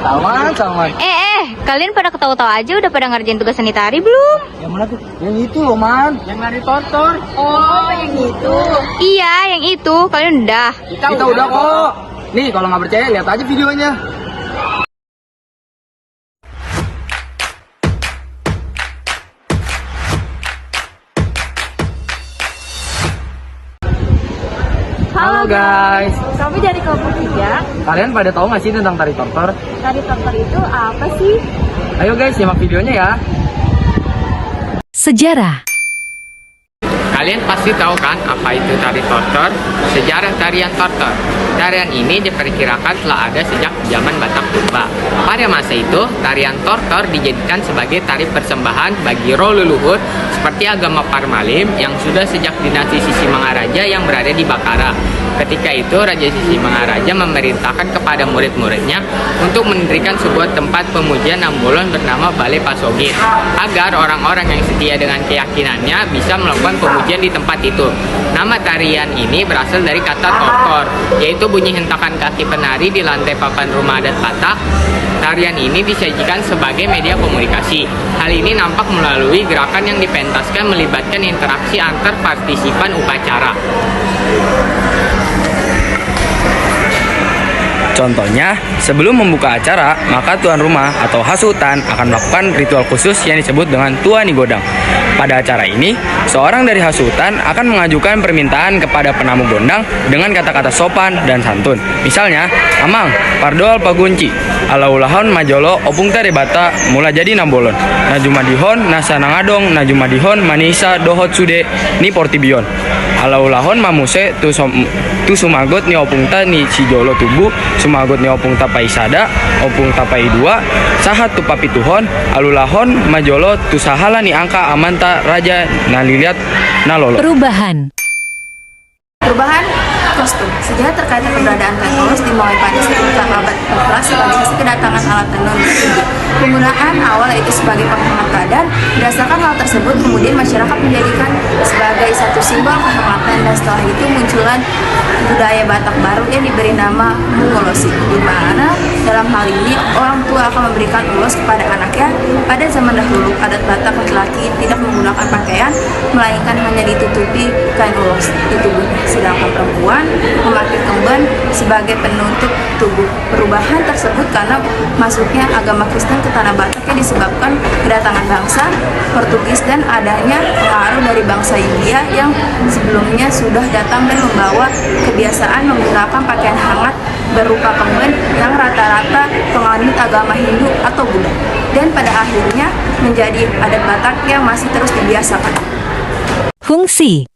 Salman, Salman. Kalian pada ketawa-tawa aja udah pada ngerjain tugas seni tari belum? Yang mana tuh? Yang itu loh, Man. Yang nari tortor. Oh, yang itu. Iya, yang itu. Kalian udah. Kita udah kok. Nih, kalau nggak percaya, lihat aja videonya. Halo guys. Kami dari kelompok 3. Kalian pada tahu nggak sih tentang tari tortor? Tari tortor itu apa sih? Ayo guys, simak videonya ya. Sejarah. Kalian pasti tahu kan apa itu tari tortor? Sejarah tarian tortor. Tarian ini diperkirakan telah ada sejak zaman Batak purba. Pada masa itu, tarian tortor dijadikan sebagai tari persembahan bagi roh leluhur seperti agama Parmalim yang sudah sejak dinasti Sisimangaraja yang berada di Bakara. Ketika itu, Raja Sisimangaraja memerintahkan kepada murid-muridnya untuk mendirikan sebuah tempat pemujian Nambolon bernama Balai Pasogit, agar orang-orang yang setia dengan keyakinannya bisa melakukan pemujian di tempat itu. Nama tarian ini berasal dari kata tortor, yaitu bunyi hentakan kaki penari di lantai papan rumah adat Batak. Tarian ini disajikan sebagai media komunikasi. Hal ini nampak melalui gerakan yang dipentaskan melibatkan interaksi antar partisipan upacara. Contohnya, sebelum membuka acara, maka tuan rumah atau hasutan akan melakukan ritual khusus yang disebut dengan tuani godang. Pada acara ini, seorang dari hasutan akan mengajukan permintaan kepada penamu gondang dengan kata-kata sopan dan santun. Misalnya, Amang, Pardol Pagunci, Alaulahon Majolo Opung Tare Bata mula jadi Nambolon. Najumadihon Nasanangadong Najumadihon Manisa Dohot Sude ni Portibion. Alaulahon Mamuse tu sumagot ni Opung Ta ni Cijolo Tubu sumagot ni Opung Ta Paisada Opung Ta Paidua sahat tu Papituhon Alulahon Majolo tu sahala ni Angka Amanta Raja Naliliat Nalolo. Perubahan. Kostum. Sejarah terkait keberadaan kain polos dimulai pada sekitar abad 14 sebagai hasil kedatangan alat tenun tinggi. Penggunaan awal yaitu sebagai penghangat badan. Berdasarkan hal tersebut, kemudian masyarakat menjadikan sebagai satu simbol kehangatan, dan setelah itu munculan budaya Batak baru yang diberi nama mengolosi, di mana dalam hal ini orang tua akan memberikan ulos kepada anaknya. Pada zaman dahulu, adat Batak laki-laki tidak menggunakan pakaian, melainkan hanya ditutupi kain ulos di tubuhnya, sedangkan perempuan memakai kemben sebagai penutup tubuh. Perubahan tersebut karena masuknya agama Kristen ke tanah Batak yang disebabkan kedatangan bangsa Portugis dan adanya pengaruh dari bangsa India yang sebelumnya sudah datang dan membawa kebiasaan menggunakan pakaian hangat berupa kemben yang rata-rata penganut agama Hindu atau Buddha, dan pada akhirnya menjadi adat Batak yang masih terus dibiasakan. Fungsi.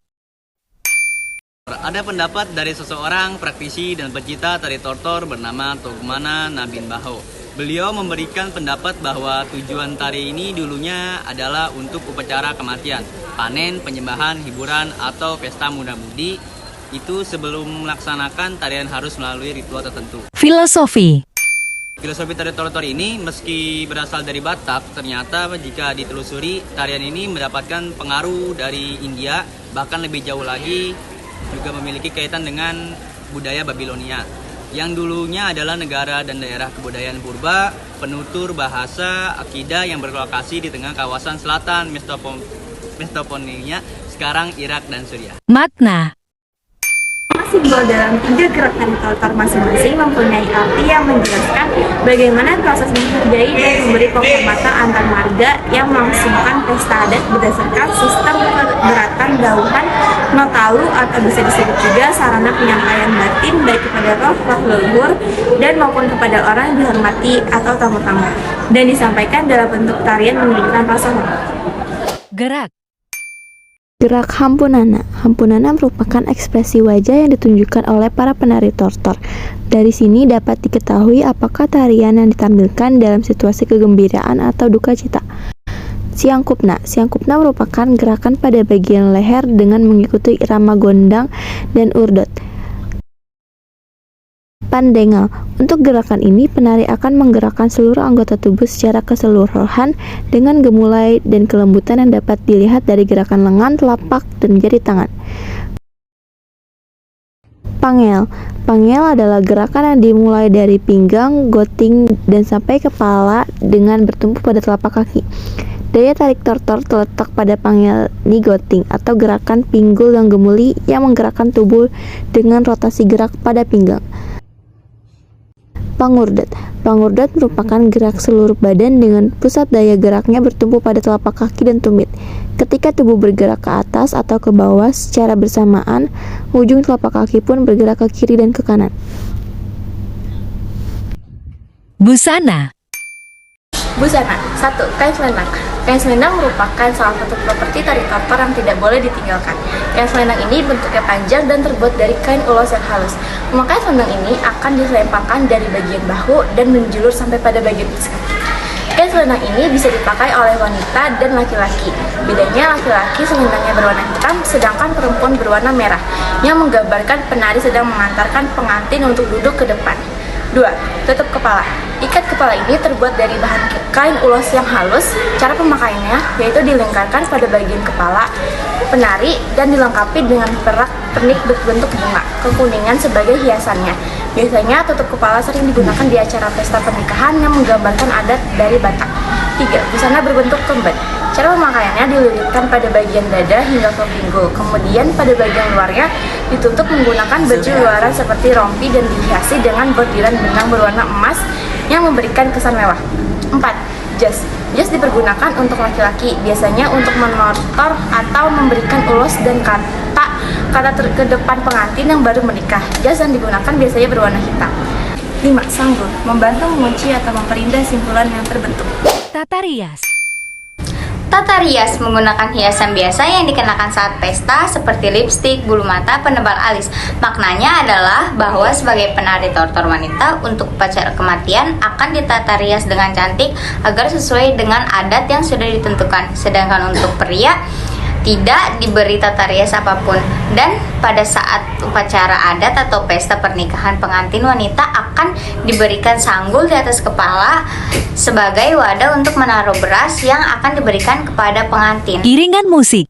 Ada pendapat dari seseorang praktisi dan pecinta tari tortor bernama Togmana Nabin Baho. Beliau memberikan pendapat bahwa tujuan tari ini dulunya adalah untuk upacara kematian, panen, penyembahan, hiburan, atau pesta muda-mudi. Itu sebelum melaksanakan tarian harus melalui ritual tertentu. Filosofi. Filosofi tari tortor ini meski berasal dari Batak, ternyata jika ditelusuri tarian ini mendapatkan pengaruh dari India, bahkan lebih jauh lagi juga memiliki kaitan dengan budaya Babilonia yang dulunya adalah negara dan daerah kebudayaan purba, penutur bahasa, akidah yang berlokasi di tengah kawasan selatan Mesopotamia, sekarang Irak dan Suriah. Makna. Simbol dalam 3 gerakan tortor masing-masing mempunyai arti yang menjelaskan bagaimana proses menghargai dan memberi penghormatan antar marga yang melangsungkan pesta adat berdasarkan sistem keberatan dauhan notalu, atau bisa disebut juga sarana penyampaian batin baik kepada roh leluhur dan maupun kepada orang yang dihormati atau tamu-tamu, dan disampaikan dalam bentuk tarian menunjukkan rasa hormat. Gerak. Gerak Hampunana. Hampunana merupakan ekspresi wajah yang ditunjukkan oleh para penari tortor. Dari sini dapat diketahui apakah tarian yang ditampilkan dalam situasi kegembiraan atau duka cita. Siangkupna. Siangkupna merupakan gerakan pada bagian leher dengan mengikuti irama gondang dan urdot. Pandengal. Untuk gerakan ini, penari akan menggerakkan seluruh anggota tubuh secara keseluruhan dengan gemulai dan kelembutan yang dapat dilihat dari gerakan lengan, telapak, dan jari tangan. Pangel. Pangel adalah gerakan yang dimulai dari pinggang, goting, dan sampai kepala dengan bertumpu pada telapak kaki. Daya tarik tortor terletak pada pangel nigoting atau gerakan pinggul yang gemuli yang menggerakkan tubuh dengan rotasi gerak pada pinggang. Pangurdat. Pangurdat merupakan gerak seluruh badan dengan pusat daya geraknya bertumpu pada telapak kaki dan tumit. Ketika tubuh bergerak ke atas atau ke bawah secara bersamaan, ujung telapak kaki pun bergerak ke kiri dan ke kanan. Busana. Busana. 1. Kain selendang. Kain selendang merupakan salah satu properti tari tortor yang tidak boleh ditinggalkan. Kain selendang ini bentuknya panjang dan terbuat dari kain ulos yang halus. Memakai selendang ini akan dilempangkan dari bagian bahu dan menjulur sampai pada bagian kaki. Kain selendang ini bisa dipakai oleh wanita dan laki-laki. Bedanya laki-laki selendangnya berwarna hitam, sedangkan perempuan berwarna merah, yang menggambarkan penari sedang mengantarkan pengantin untuk duduk ke depan. 2. Tutup kepala. Ikat kepala ini terbuat dari bahan kain ulos yang halus. Cara pemakaiannya yaitu dilingkarkan pada bagian kepala penari dan dilengkapi dengan pernik berbentuk bunga kekuningan sebagai hiasannya. Biasanya tutup kepala sering digunakan di acara pesta pernikahan yang menggambarkan adat dari Batak. 3. Busana berbentuk kemben. Cara pemakaiannya dililitkan pada bagian dada hingga ke pinggul, kemudian pada bagian luarnya ditutup menggunakan baju luaran seperti rompi dan dihiasi dengan bordiran benang berwarna emas yang memberikan kesan mewah. 4. Jas. Jas dipergunakan untuk laki-laki, biasanya untuk menortor atau memberikan ulos dan kata ke depan pengantin yang baru menikah. Jas yang digunakan biasanya berwarna hitam. 5. Sanggul. Membantu mengunci atau memperindah simpulan yang terbentuk. Tata rias. Tata rias menggunakan hiasan biasa yang dikenakan saat pesta seperti lipstik, bulu mata, penebal alis. Maknanya adalah bahwa sebagai penari tortor wanita untuk upacara kematian akan ditata rias dengan cantik agar sesuai dengan adat yang sudah ditentukan. Sedangkan untuk pria tidak diberi tata rias apapun, dan pada saat upacara adat atau pesta pernikahan pengantin wanita akan diberikan sanggul di atas kepala sebagai wadah untuk menaruh beras yang akan diberikan kepada pengantin. Iringan musik.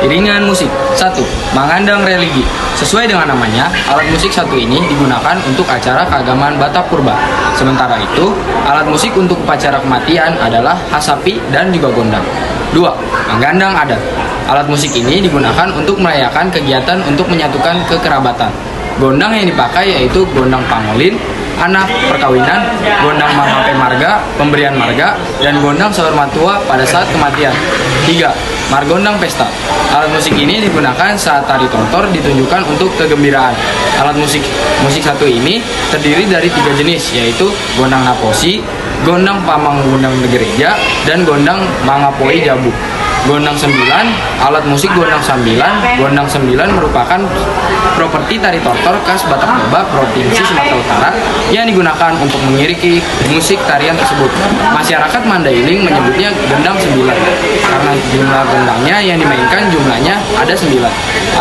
Iringan musik. 1. Mengandang religi. Sesuai dengan namanya, alat musik satu ini digunakan untuk acara keagamaan Batak Purba. Sementara itu, alat musik untuk upacara kematian adalah hasapi dan juga gondang. 2. Menggandang adat. Alat musik ini digunakan untuk merayakan kegiatan untuk menyatukan kekerabatan. Gondang yang dipakai yaitu gondang pangolin, anak perkawinan, gondang manghape marga, pemberian marga, dan gondang sahurmat tua pada saat kematian. 3. Margondang pesta. Alat musik ini digunakan saat tari tortor ditunjukkan untuk kegembiraan. Alat musik satu ini terdiri dari 3 jenis, yaitu gondang naposi, gondang pamang gondang gereja, dan gondang mangapoi jabu. Gondang 9, alat musik gondang sambilan. Gondang 9 merupakan properti tari tortor khas Batak Toba, Provinsi Sumatera Utara yang digunakan untuk mengiringi musik tarian tersebut. Masyarakat Mandailing menyebutnya gendang 9 karena jumlah gendangnya yang dimainkan jumlahnya ada 9.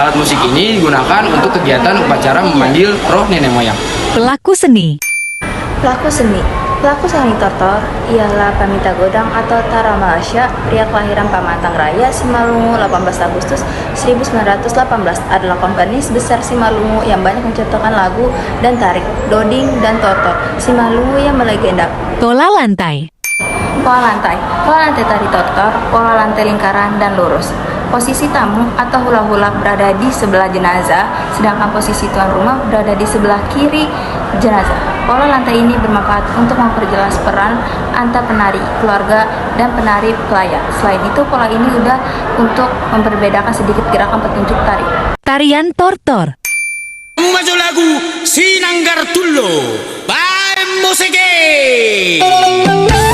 Alat musik ini digunakan untuk kegiatan upacara memanggil roh nenek moyang. Pelaku seni. Pelaku seni. Pelaku seni tortor ialah Pamita Godang atau Tara Malaysia, pria kelahiran Pamantang Raya, Simalungu, 18 Agustus 1918, adalah komponis besar Simalungu yang banyak menciptakan lagu dan tarik, doding, dan tortor. Simalungu yang melegenda. Pola lantai. Pola lantai. Pola lantai tari tortor, pola lantai lingkaran dan lurus. Posisi tamu atau hula-hula berada di sebelah jenazah, sedangkan posisi tuan rumah berada di sebelah kiri jenazah. Pola lantai ini bermanfaat untuk memperjelas peran antar penari, keluarga, dan penari pelayan. Selain itu, pola ini juga untuk memperbedakan sedikit gerakan petunjuk tari. Tarian tortor. Masuk lagu Sinanggar Tullo by Musike. Sinanggar tullo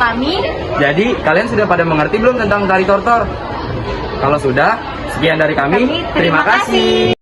kami. Jadi, kalian sudah pada mengerti belum tentang tari tortor? Kalau sudah, sekian dari kami. Terima kasih.